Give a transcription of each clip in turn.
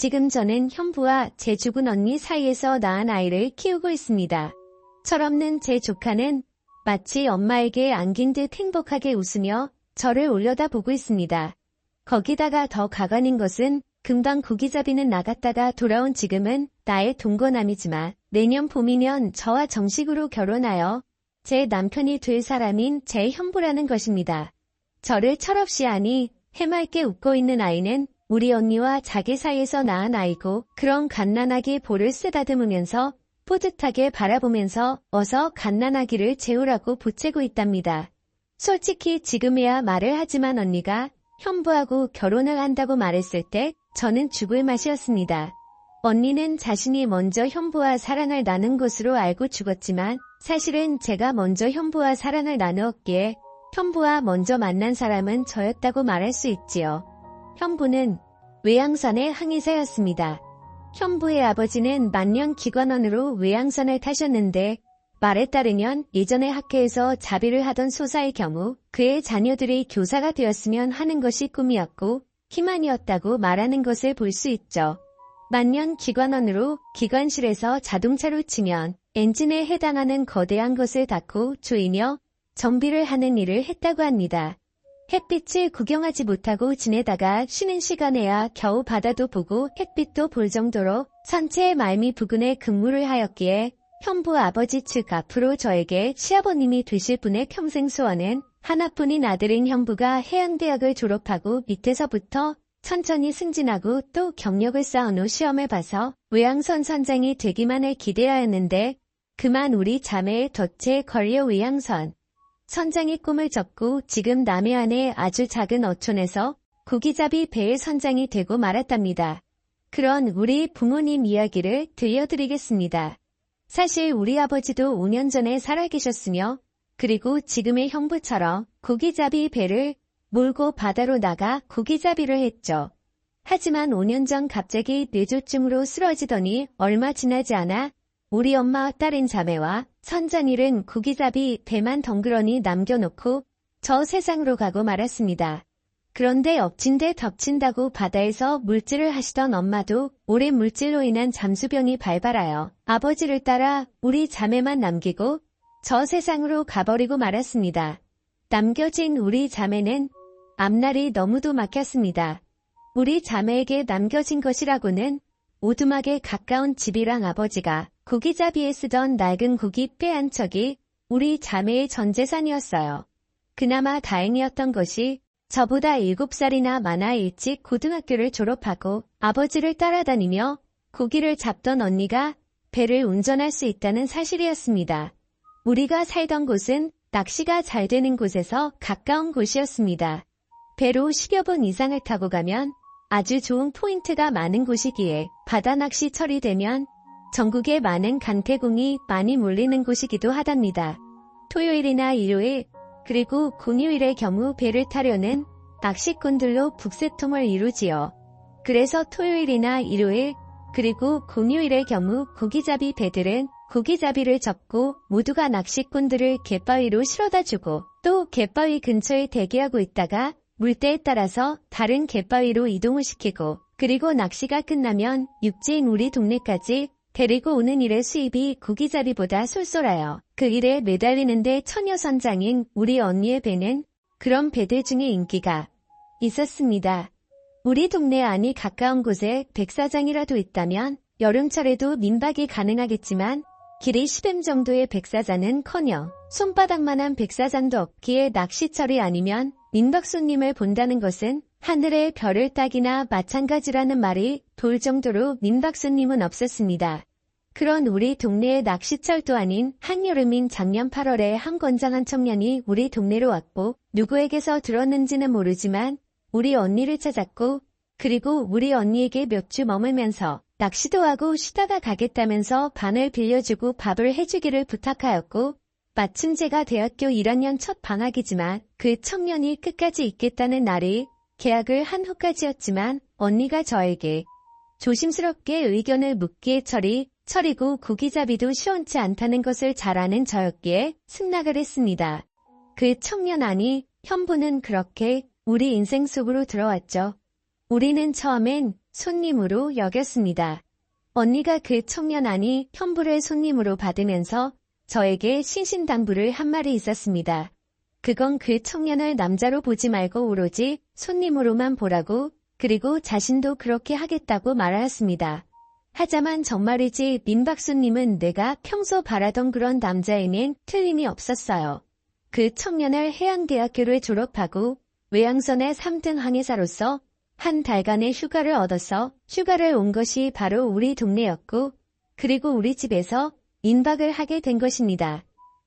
지금 저는 현부와 제 죽은 언니 사이에서 낳은 아이를 키우고 있습니다. 철없는 제 조카는 마치 엄마에게 안긴 듯 행복하게 웃으며 저를 올려다보고 있습니다. 거기다가 더 가관인 것은 금방 고기잡이는 나갔다가 돌아온 지금은 나의 동거남이지만 내년 봄이면 저와 정식으로 결혼하여 제 남편이 될 사람인 제 현부라는 것입니다. 저를 철없이 아니 해맑게 웃고 있는 아이는 우리 언니와 자기 사이에서 낳은 아이고 그런 갓난아기 볼을 쓰다듬으면서 뿌듯하게 바라보면서 어서 갓난아기를 재우라고 보채고 있답니다. 솔직히 지금이야 말을 하지만 언니가 현부하고 결혼을 한다고 말했을 때 저는 죽을 맛이었습니다. 언니는 자신이 먼저 현부와 사랑을 나눈 것으로 알고 죽었지만 사실은 제가 먼저 현부와 사랑을 나누었기에 현부와 먼저 만난 사람은 저였다고 말할 수 있지요. 현부는 외양선의 항해사였습니다. 현부의 아버지는 만년기관원으로 외양선을 타셨는데 말에 따르면 예전에 학교에서 자비를 하던 소사의 경우 그의 자녀들이 교사가 되었으면 하는 것이 꿈이었고 희망이었다고 말하는 것을 볼 수 있죠. 만년기관원으로 기관실에서 자동차로 치면 엔진에 해당하는 거대한 것을 닫고 조이며 정비를 하는 일을 했다고 합니다. 햇빛을 구경하지 못하고 지내다가 쉬는 시간에야 겨우 바다도 보고 햇빛도 볼 정도로 선체의 말미 부근에 근무를 하였기에 현부 아버지 측 앞으로 저에게 시아버님이 되실 분의 평생 소원은 하나뿐인 아들인 현부가 해양대학을 졸업하고 밑에서부터 천천히 승진하고 또 경력을 쌓은 후 시험을 봐서 외양선 선장이 되기만을 기대하였는데 그만 우리 자매의 덫에 걸려 외양선 선장이 꿈을 접고 지금 남해안의 아주 작은 어촌에서 고기잡이 배의 선장이 되고 말았답니다. 그런 우리 부모님 이야기를 들려드리겠습니다. 사실 우리 아버지도 5년 전에 살아계셨으며 그리고 지금의 형부처럼 고기잡이 배를 몰고 바다로 나가 고기잡이를 했죠. 하지만 5년 전 갑자기 뇌졸중으로 쓰러지더니 얼마 지나지 않아 우리 엄마와 딸인 자매와 선장일은 고기잡이 배만 덩그러니 남겨놓고 저 세상으로 가고 말았습니다. 그런데 엎친 데 덮친다고 바다에서 물질을 하시던 엄마도 오랜 물질로 인한 잠수병이 발발하여 아버지를 따라 우리 자매만 남기고 저 세상으로 가버리고 말았습니다. 남겨진 우리 자매는 앞날이 너무도 막혔습니다. 우리 자매에게 남겨진 것이라고는 오두막에 가까운 집이랑 아버지가 고기잡이에 쓰던 낡은 고기 뼈 한 척이 우리 자매의 전 재산이었어요. 그나마 다행이었던 것이 저보다 7살이나 많아 일찍 고등학교를 졸업하고 아버지를 따라다니며 고기를 잡던 언니가 배를 운전할 수 있다는 사실이었습니다. 우리가 살던 곳은 낚시가 잘 되는 곳에서 가까운 곳이었습니다. 배로 10여 분 이상을 타고 가면 아주 좋은 포인트가 많은 곳이기에 바다 낚시철이 되면 전국에 많은 강태공이 많이 몰리는 곳이기도 하답니다. 토요일이나 일요일 그리고 공휴일의 경우 배를 타려는 낚시꾼들로 북새통을 이루지요. 그래서 토요일이나 일요일 그리고 공휴일의 경우 고기잡이 배들은 고기잡이를 접고 모두가 낚시꾼들을 갯바위로 실어다주고 또 갯바위 근처에 대기하고 있다가 물때에 따라서 다른 갯바위로 이동을 시키고 그리고 낚시가 끝나면 육지인 우리 동네까지 데리고 오는 일의 수입이 고기잡이보다 쏠쏠해요. 그 일에 매달리는데 처녀선장인 우리 언니의 배는 그런 배들 중에 인기가 있었습니다. 우리 동네 안이 가까운 곳에 백사장이라도 있다면 여름철에도 민박이 가능하겠지만 길이 10m 정도의 백사장은커녕 손바닥만한 백사장도 없기에 낚시철이 아니면 민박 손님을 본다는 것은 하늘의 별을 따기나 마찬가지라는 말이 돌 정도로 민박 손님은 없었습니다. 그런 우리 동네의 낚시철도 아닌 한여름인 작년 8월에 한 건장한 청년이 우리 동네로 왔고 누구에게서 들었는지는 모르지만 우리 언니를 찾았고 그리고 우리 언니에게 몇 주 머물면서 낚시도 하고 쉬다가 가겠다면서 반을 빌려주고 밥을 해주기를 부탁하였고 마침 제가 대학교 1학년 첫 방학이지만 그 청년이 끝까지 있겠다는 날이 계약을 한 후까지였지만 언니가 저에게 조심스럽게 의견을 묻기에 철이고 고기잡이도 시원치 않다는 것을 잘 아는 저였기에 승낙을 했습니다. 그 청년 아니 현부는 그렇게 우리 인생 속으로 들어왔죠. 우리는 처음엔 손님으로 여겼습니다. 언니가 그 청년 아니 현부를 손님으로 받으면서 저에게 신신당부를 한 말이 있었습니다. 그건 그 청년을 남자로 보지 말고 오로지 손님으로만 보라고, 그리고 자신도 그렇게 하겠다고 말하였습니다. 하자만 정말이지 민박수님은 내가 평소 바라던 그런 남자에는 틀림이 없었어요. 그 청년을 해양대학교를 졸업하고 외양선의 3등 항해사로서 한 달간의 휴가를 얻어서 휴가를 온 것이 바로 우리 동네였고, 그리고 우리 집에서 인박을 하게 된 것입니다.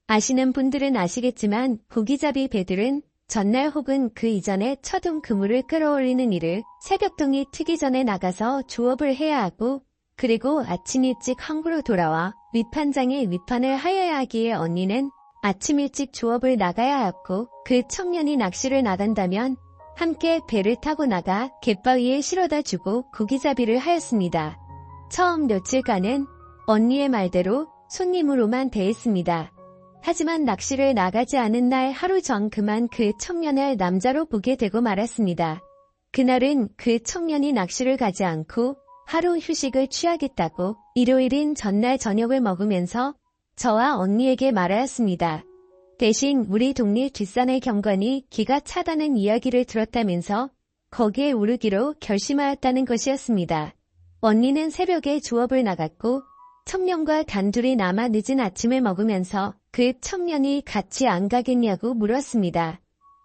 아시는 분들은 아시겠지만 고기잡이 배들은 전날 혹은 그 이전에 처분 그물을 끌어올리는 일을 새벽동이 트기 전에 나가서 조업을 해야 하고, 그리고 아침 일찍 항구로 돌아와 위판장에 위판을 하여야 하기에 언니는 아침 일찍 조업을 나가야 하였고, 그 청년이 낚시를 나간다면 함께 배를 타고 나가 갯바위에 실어다 주고 고기잡이를 하였습니다. 처음 며칠간은 언니의 말대로 손님으로만 대했습니다. 하지만 낚시를 나가지 않은 날 하루 전 그만 그 청년을 남자로 보게 되고 말았습니다. 그날은 그 청년이 낚시를 가지 않고 하루 휴식을 취하겠다고 일요일인 전날 저녁을 먹으면서 저와 언니에게 말하였습니다. 대신 우리 동네 뒷산의 경관이 기가 차다는 이야기를 들었다면서 거기에 오르기로 결심하였다는 것이었습니다. 언니는 새벽에 조업을 나갔고 청년과 단둘이 남아 늦은 아침을 먹으면서 그 청년이 같이 안 가겠냐고 물었습니다.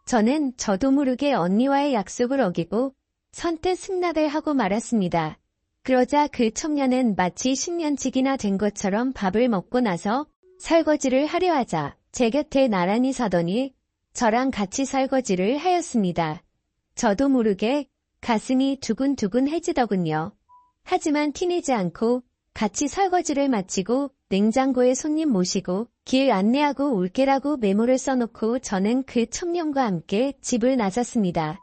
저는 저도 모르게 언니와의 약속을 어기고 선뜻 승낙을 하고 말았습니다. 그러자 그 청년은 마치 10년씩이나 된 것처럼 밥을 먹고 나서 설거지를 하려 하자 제 곁에 나란히 서더니 저랑 같이 설거지를 하였습니다. 저도 모르게 가슴이 두근두근해지더군요. 하지만 티내지 않고 같이 설거지를 마치고 냉장고에 손님 모시고 길 안내하고 올게라고 메모를 써놓고 저는 그 청년과 함께 집을 나섰습니다.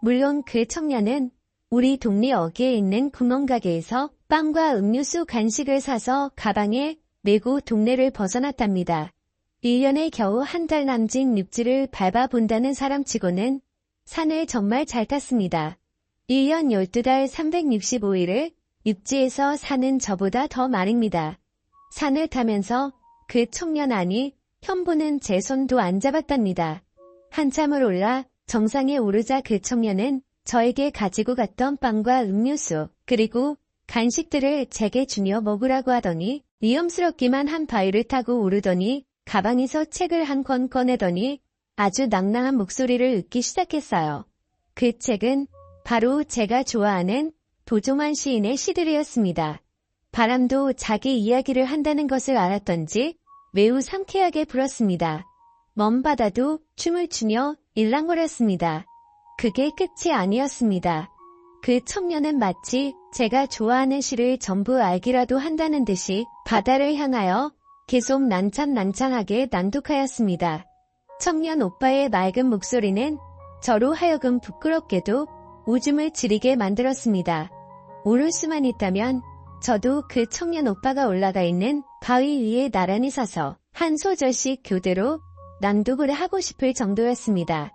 물론 그 청년은 우리 동네 어귀에 있는 구멍가게에서 빵과 음료수 간식을 사서 가방에 메고 동네를 벗어났답니다. 1년에 겨우 한 달 남짓 육지를 밟아본다는 사람치고는 산을 정말 잘 탔습니다. 1년 12달 365일을 육지에서 사는 저보다 더 말입니다. 산을 타면서 그 청년 아니 현부는 제 손도 안 잡았답니다. 한참을 올라 정상에 오르자 그 청년은 저에게 가지고 갔던 빵과 음료수 그리고 간식들을 제게 주며 먹으라고 하더니 위험스럽기만 한 바위를 타고 오르더니 가방에서 책을 한 권 꺼내더니 아주 낭낭한 목소리를 읽기 시작했어요. 그 책은 바로 제가 좋아하는 도종환 시인의 시들이었습니다. 바람도 자기 이야기를 한다는 것을 알았던지 매우 상쾌하게 불었습니다. 먼 바다도 춤을 추며 일랑거렸습니다. 그게 끝이 아니었습니다. 그 청년은 마치 제가 좋아하는 시를 전부 알기라도 한다는 듯이 바다를 향하여 계속 난창난창하게 낭독하였습니다. 청년 오빠의 맑은 목소리는 저로 하여금 부끄럽게도 오줌을 지리게 만들었습니다. 오를 수만 있다면 저도 그 청년 오빠가 올라가 있는 바위 위에 나란히 서서 한 소절씩 교대로 낭독을 하고 싶을 정도였습니다.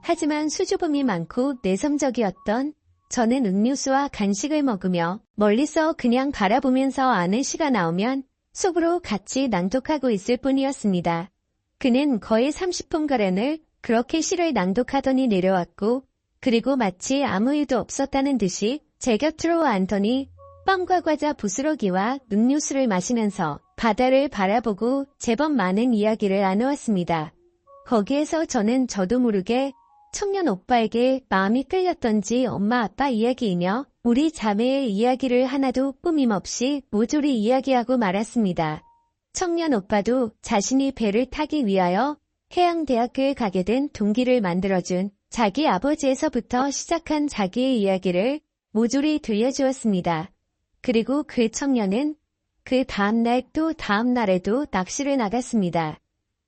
하지만 수줍음이 많고 내성적이었던 저는 음료수와 간식을 먹으며 멀리서 그냥 바라보면서 아는 시가 나오면 속으로 같이 낭독하고 있을 뿐이었습니다. 그는 거의 30분가량을 그렇게 시를 낭독하더니 내려왔고 그리고 마치 아무 일도 없었다는 듯이 제 곁으로 앉더니 빵과 과자 부스러기와 음료수를 마시면서 바다를 바라보고 제법 많은 이야기를 나누었습니다. 거기에서 저는 저도 모르게 청년 오빠에게 마음이 끌렸던지 엄마 아빠 이야기이며 우리 자매의 이야기를 하나도 꾸밈없이 모조리 이야기하고 말았습니다. 청년 오빠도 자신이 배를 타기 위하여 해양대학교에 가게 된 동기를 만들어준 자기 아버지에서부터 시작한 자기의 이야기를 모조리 들려주었습니다. 그리고 그 청년은 그 다음날 또 다음날에도 낚시를 나갔습니다.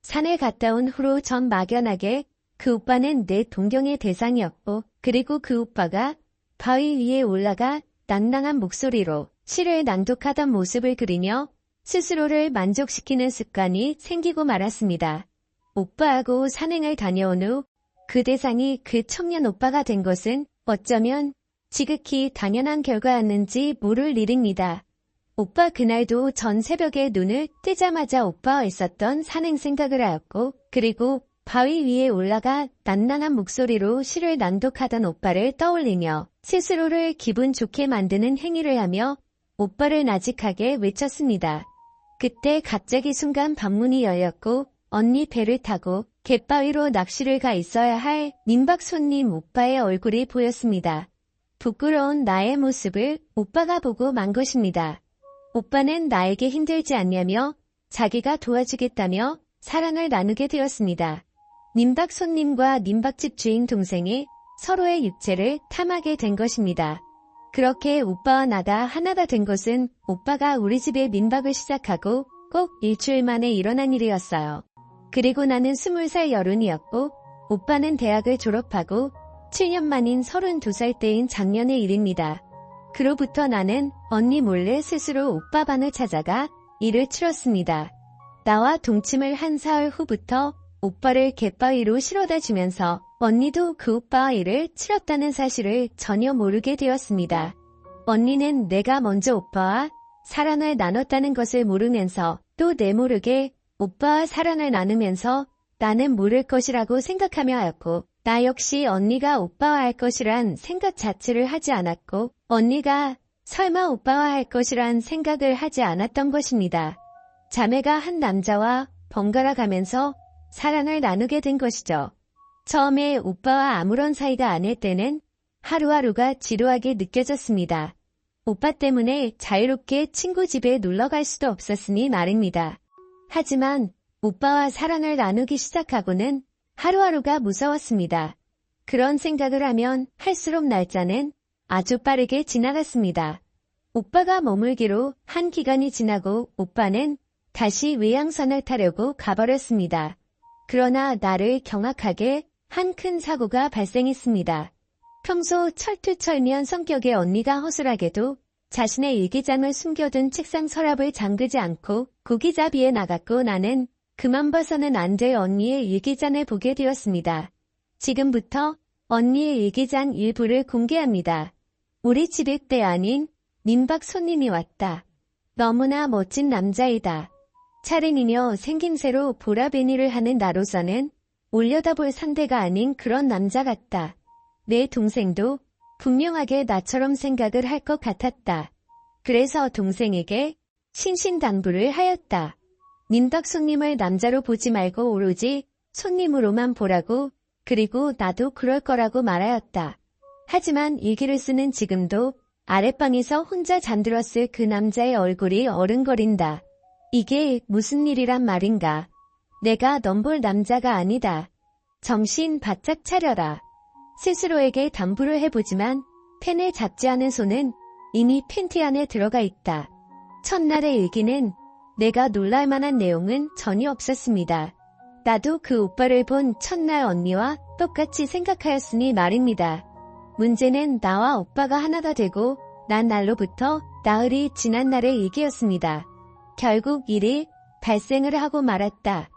산에 갔다 온 후로 전 막연하게 그 오빠는 내 동경의 대상이었고 그리고 그 오빠가 바위 위에 올라가 낭낭한 목소리로 시를 낭독하던 모습을 그리며 스스로를 만족시키는 습관이 생기고 말았습니다. 오빠하고 산행을 다녀온 후 그 대상이 그 청년 오빠가 된 것은 어쩌면 지극히 당연한 결과였는지 모를 일입니다. 오빠 그날도 전 새벽에 눈을 뜨자마자 오빠와 있었던 산행 생각을 하였고 그리고 바위 위에 올라가 난난한 목소리로 시를 낭독하던 오빠를 떠올리며 스스로를 기분 좋게 만드는 행위를 하며 오빠를 나직하게 외쳤습니다. 그때 갑자기 순간 방문이 열렸고 언니 배를 타고 갯바위로 낚시를 가 있어야 할 민박 손님 오빠의 얼굴이 보였습니다. 부끄러운 나의 모습을 오빠가 보고 만 것입니다. 오빠는 나에게 힘들지 않냐며 자기가 도와주겠다며 사랑을 나누게 되었습니다. 민박 손님과 민박집 주인 동생이 서로의 육체를 탐하게 된 것입니다. 그렇게 오빠와 나가 하나가 된 것은 오빠가 우리 집에 민박을 시작하고 꼭 일주일 만에 일어난 일이었어요. 그리고 나는 20살 여른이었고 오빠는 대학을 졸업하고 7년 만인 32살 때인 작년의 일입니다. 그로부터 나는 언니 몰래 스스로 오빠 방을 찾아가 일을 치렀습니다. 나와 동침을 한 사흘 후부터 오빠를 갯바위로 실어다 주면서 언니도 그 오빠와 일을 치렀다는 사실을 전혀 모르게 되었습니다. 언니는 내가 먼저 오빠와 사랑을 나눴다는 것을 모르면서 또 내 모르게 오빠와 사랑을 나누면서 나는 모를 것이라고 생각하며 하였고 나 역시 언니가 오빠와 할 것이란 생각 자체를 하지 않았고 언니가 설마 오빠와 할 것이란 생각을 하지 않았던 것입니다. 자매가 한 남자와 번갈아 가면서 사랑을 나누게 된 것이죠. 처음에 오빠와 아무런 사이가 아닐 때는 하루하루가 지루하게 느껴졌습니다. 오빠 때문에 자유롭게 친구 집에 놀러 갈 수도 없었으니 말입니다. 하지만 오빠와 사랑을 나누기 시작하고는 하루하루가 무서웠습니다. 그런 생각을 하면 할수록 날짜는 아주 빠르게 지나갔습니다. 오빠가 머물기로 한 기간이 지나고 오빠는 다시 외양선을 타려고 가버렸습니다. 그러나 나를 경악하게 한 큰 사고가 발생했습니다. 평소 철두철미한 성격의 언니가 허술하게도 자신의 일기장을 숨겨둔 책상 서랍을 잠그지 않고 고기잡이에 나갔고 나는 그만 봐서는 안 될 언니의 일기장을 보게 되었습니다. 지금부터 언니의 일기장 일부를 공개합니다. 우리 집에 때 아닌 민박 손님이 왔다. 너무나 멋진 남자이다. 차림이며 생김새로 보라베니를 하는 나로서는 올려다볼 상대가 아닌 그런 남자 같다. 내 동생도 분명하게 나처럼 생각을 할 것 같았다. 그래서 동생에게 신신당부를 하였다. 민박 손님을 남자로 보지 말고 오로지 손님으로만 보라고 그리고 나도 그럴 거라고 말하였다. 하지만 일기를 쓰는 지금도 아랫방에서 혼자 잠들었을 그 남자의 얼굴이 어른거린다. 이게 무슨 일이란 말인가. 내가 넌 볼 남자가 아니다. 정신 바짝 차려라. 스스로에게 당부를 해보지만 펜을 잡지 않은 손은 이미 팬티 안에 들어가 있다. 첫날의 일기는 내가 놀랄 만한 내용은 전혀 없었습니다. 나도 그 오빠를 본 첫날 언니와 똑같이 생각하였으니 말입니다. 문제는 나와 오빠가 하나가 되고 난 날로부터 나흘이 지난 날의 일기였습니다. 결국 일이 발생을 하고 말았다.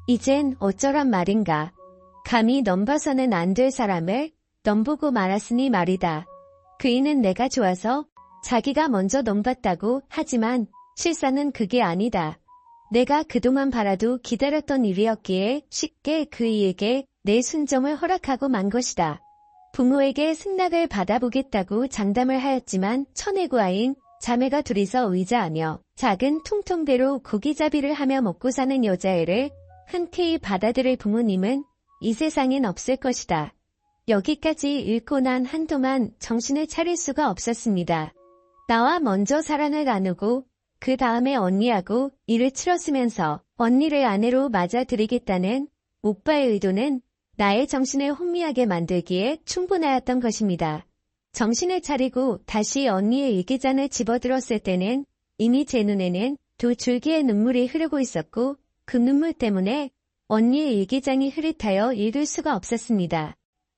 이젠 어쩌란 말인가. 감히 넌 봐서는 안 될 사람을 넌 보고 말았으니 말이다. 그이는 내가 좋아서 자기가 먼저 넌 봤다고 하지만 실상은 그게 아니다. 내가 그동안 바라도 기다렸던 일이었기에 쉽게 그이에게 내 순정을 허락하고 만 것이다. 부모에게 승낙을 받아보겠다고 장담을 하였지만 천혜구아인 자매가 둘이서 의자하며 작은 통통배로 고기잡이를 하며 먹고 사는 여자애를 흔쾌히 받아들일 부모님은 이 세상엔 없을 것이다. 여기까지 읽고 난 한동안 정신을 차릴 수가 없었습니다. 나와 먼저 사랑을 나누고 그 다음에 언니하고 일을 치렀으면서 언니를 아내로 맞아들이겠다는 오빠의 의도는 나의 정신을 혼미하게 만들기에 충분하였던 것입니다. 정신을 차리고 다시 언니의 일기장을 집어들었을 때는 이미 제 눈에는 두 줄기의 눈물이 흐르고 있었고 그 눈물 때문에 언니의 일기장이 흐릿하여 읽을 수가 없었습니다.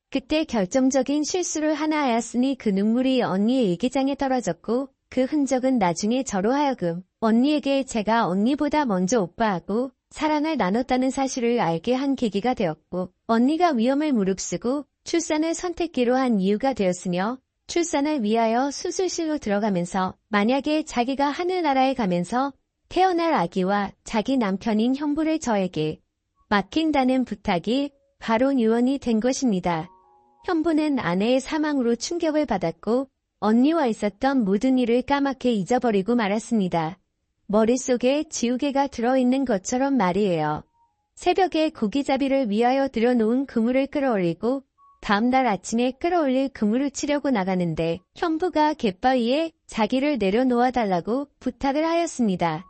그때 결정적인 실수를 하나 하였으니 그 눈물이 언니의 일기장에 떨어졌고 그 흔적은 나중에 저로 하여금 언니에게 제가 언니보다 먼저 오빠하고 사랑을 나눴다는 사실을 알게 한 계기가 되었고 언니가 위험을 무릅쓰고 출산을 선택기로 한 이유가 되었으며 출산을 위하여 수술실로 들어가면서 만약에 자기가 하늘나라에 가면서 태어날 아기와 자기 남편인 형부를 저에게 맡긴다는 부탁이 바로 유언이 된 것입니다. 형부는 아내의 사망으로 충격을 받았고 언니와 있었던 모든 일을 까맣게 잊어버리고 말았습니다. 머릿속에 지우개가 들어있는 것처럼 말이에요. 새벽에 고기잡이를 위하여 들여놓은 그물을 끌어올리고 다음날 아침에 끌어올릴 그물을 치려고 나가는데 형부가 갯바위에 자기를 내려놓아달라고 부탁을 하였습니다.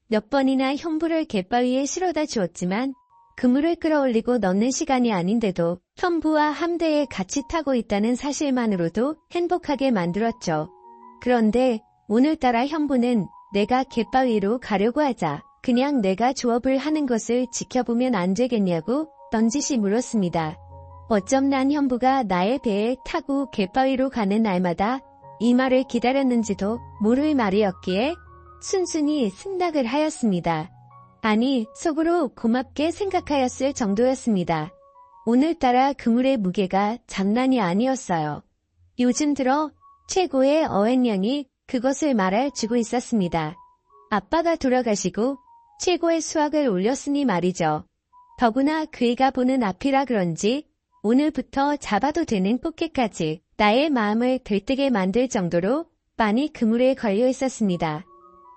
몇 번이나 형부를 갯바위에 실어다 주었지만 그물을 끌어올리고 넣는 시간이 아닌데도 형부와 함대에 같이 타고 있다는 사실만으로도 행복하게 만들었죠. 그런데 오늘따라 형부는 내가 갯바위로 가려고 하자 그냥 내가 조업을 하는 것을 지켜보면 안 되겠냐고 던지시 물었습니다. 어쩜 난 형부가 나의 배에 타고 갯바위로 가는 날마다 이 말을 기다렸는지도 모를 말이었기에 순순히 승낙을 하였습니다. 아니, 속으로 고맙게 생각하였을 정도였습니다. 오늘따라 그물의 무게가 장난이 아니었어요. 요즘 들어 최고의 어획량이 그것을 말할 주고 있었습니다. 아빠가 돌아가시고 최고의 수확을 올렸으니 말이죠. 더구나 그이가 보는 앞이라 그런지 오늘부터 잡아도 되는 꽃게까지 나의 마음을 들뜨게 만들 정도로 많이 그물에 걸려 있었습니다.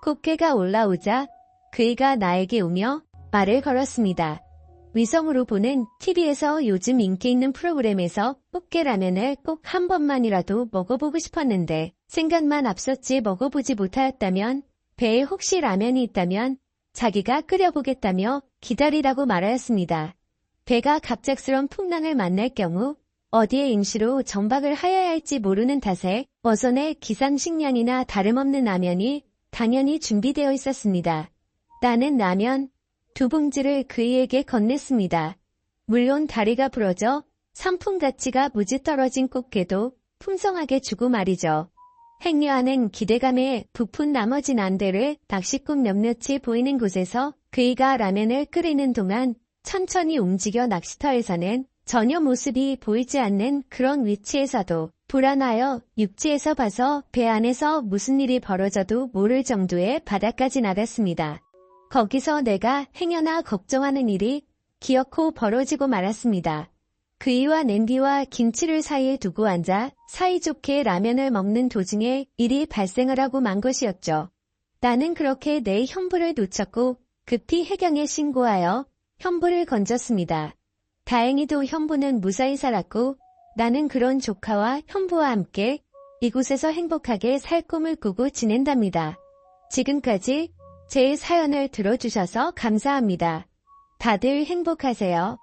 꽃게가 올라오자 그이가 나에게 오며 말을 걸었습니다. 위성으로 보는 TV에서 요즘 인기 있는 프로그램에서 꽃게라면을 꼭 한 번만이라도 먹어보고 싶었는데 생각만 앞섰지 먹어보지 못하였다면 배에 혹시 라면이 있다면 자기가 끓여보겠다며 기다리라고 말하였습니다. 배가 갑작스런 풍랑을 만날 경우 어디에 임시로 정박을 하여야 할지 모르는 탓에 어선에 기상식량이나 다름없는 라면이 당연히 준비되어 있었습니다. 나는 라면 2봉지를 그이에게 건넸습니다. 물론 다리가 부러져 상품 가치가 무지 떨어진 꽃게도 풍성하게 주고 말이죠. 행여하는 기대감에 부푼 나머지 난대를 낚시꾼 몇몇이 보이는 곳에서 그이가 라면을 끓이는 동안 천천히 움직여 낚시터에서는 전혀 모습이 보이지 않는 그런 위치에서도 불안하여 육지에서 봐서 배 안에서 무슨 일이 벌어져도 모를 정도의 바다까지 나갔습니다. 거기서 내가 행여나 걱정하는 일이 기어코 벌어지고 말았습니다. 그이와 냄비와 김치를 사이에 두고 앉아 사이좋게 라면을 먹는 도중에 일이 발생을 하고 만 것이었죠. 나는 그렇게 내 형부를 놓쳤고 급히 해경에 신고하여 형부를 건졌습니다. 다행히도 형부는 무사히 살았고 나는 그런 조카와 형부와 함께 이곳에서 행복하게 살 꿈을 꾸고 지낸답니다. 지금까지 제 사연을 들어주셔서 감사합니다. 다들 행복하세요.